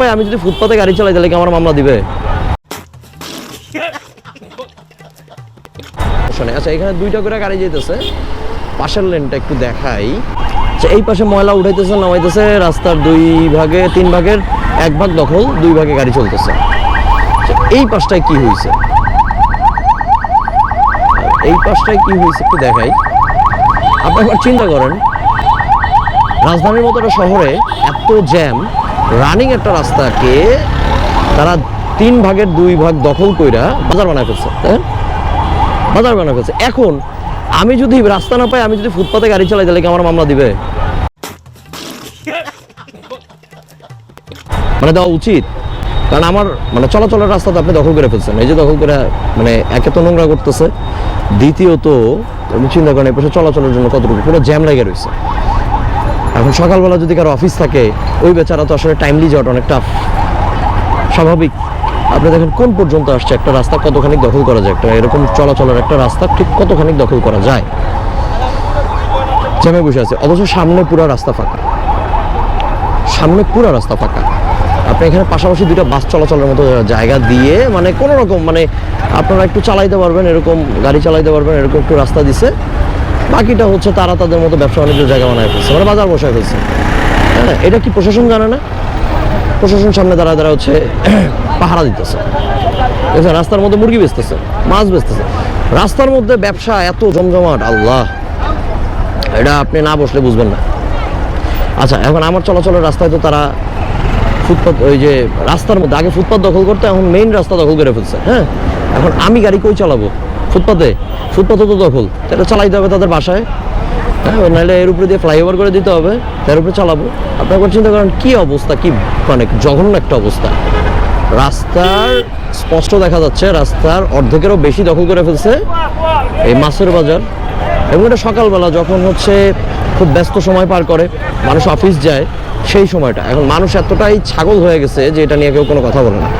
পাই আমি যদি ফুটপাতে গাড়ি চালাই তাহলে কি আমার মামলা দিবে? আচ্ছা এখানে 2টা করে গাড়ি যেতেছে, পাশের লেনটা একটু দেখাই। এই পাশে ময়লা উঠাইতেছে নামাইতেছে, রাস্তার 3 ভাগের 1 ভাগ দখল, 2 ভাগে গাড়ি চলতেছে। এই পাশটায় কি হয়েছে, এই পাশটায় কি হয়েছে একটু দেখাই। আপনি একবার চিন্তা করেন, রাজধানীর মতো একটা শহরে এত জ্যাম, রানিং একটা রাস্তাকে তারা 3 ভাগের 2 ভাগ দখল কইরা বাজার বানায় ফেলছে, বাজার বানায় ফেলছে। এখন আমি যদি রাস্তা না পাই, আমি যদি ফুটপাতে গাড়ি চালাই তাহলে কি আমার মামলা দিবে? মানে দেওয়া উচিত, কারণ আমার মানে চলাচলের রাস্তা তো আপনি দখল করে ফেলছেন। এই যে দখল করে মানে একে তো নোংরা করতেছে, দ্বিতীয়ত আমি চিন্তা করেন এই পাশে চলাচলের জন্য কতটুকু পুরো জ্যাম লেগে রয়েছে। এখন সকালবেলা যদি কারো অফিস থাকে, ওই বেচারা তো আসলে টাইমলি যাওয়াটা অনেক টাফ, স্বাভাবিক। আপনি দেখেন কোন পর্যন্ত আসছে একটা রাস্তা, কতখানি দখল করা যায়, একটা এরকম চলাচলের একটা রাস্তা ঠিক কতখানি দখল করা যায়, জ্যামে বসে আছে। অবশ্য সামনে পুরো রাস্তা ফাঁকা, সামনে পুরো রাস্তা ফাঁকা। আপনি এখানে পাশাপাশি 2টা বাস চলাচলের মতো জায়গা দিয়ে মানে কোনো রকম মানে আপনারা একটু চালাইতে পারবেন, এরকম গাড়ি চালাইতে পারবেন, এরকম একটু রাস্তা দিছে। বাকিটা হচ্ছে তারা তাদের মতো ব্যবসা বাণিজ্যের জায়গা বানায় ফেলছে, মানে বাজার বসায় ফেলছে। হ্যাঁ, এটা কি প্রশাসন জানে না? প্রশাসন সামনে দাঁড়া হচ্ছে পাহারা দিতেছে। দেখছেন রাস্তার মধ্যে মুরগি বেচতেছে, মাছ বেচতেছে, রাস্তার মধ্যে ব্যবসা এত জমজমাট, আল্লাহ, এটা আপনি না বসলে বুঝবেন না। আচ্ছা এখন আমার চলাচলের রাস্তায় তো তারা ফুটপাত, ওই যে রাস্তার মধ্যে আগে ফুটপাত দখল করতে, এখন মেইন রাস্তা দখল করে ফেলছে। হ্যাঁ, এখন আমি গাড়ি কই চালাবো? ফুটপাতে তো দখল, এটা চালাইতে হবে তাদের বাসায়। হ্যাঁ, নাহলে এর উপরে দিয়ে ফ্লাইওভার করে দিতে হবে, তার উপরে চালাবো। আপনি একবার চিন্তা করেন কি অবস্থা, কি মানে জঘন্য একটা অবস্থা। রাস্তার স্পষ্ট দেখা যাচ্ছে রাস্তার অর্ধেকেরও বেশি দখল করে ফেলছে এই মাছের বাজার। এবং এটা সকালবেলা যখন হচ্ছে খুব ব্যস্ত সময় পার করে, মানুষ অফিস যায়, সেই সময়টা। এখন মানুষ এতটাই ছাগল হয়ে গেছে যে এটা নিয়ে কেউ কোনো কথা বলে না।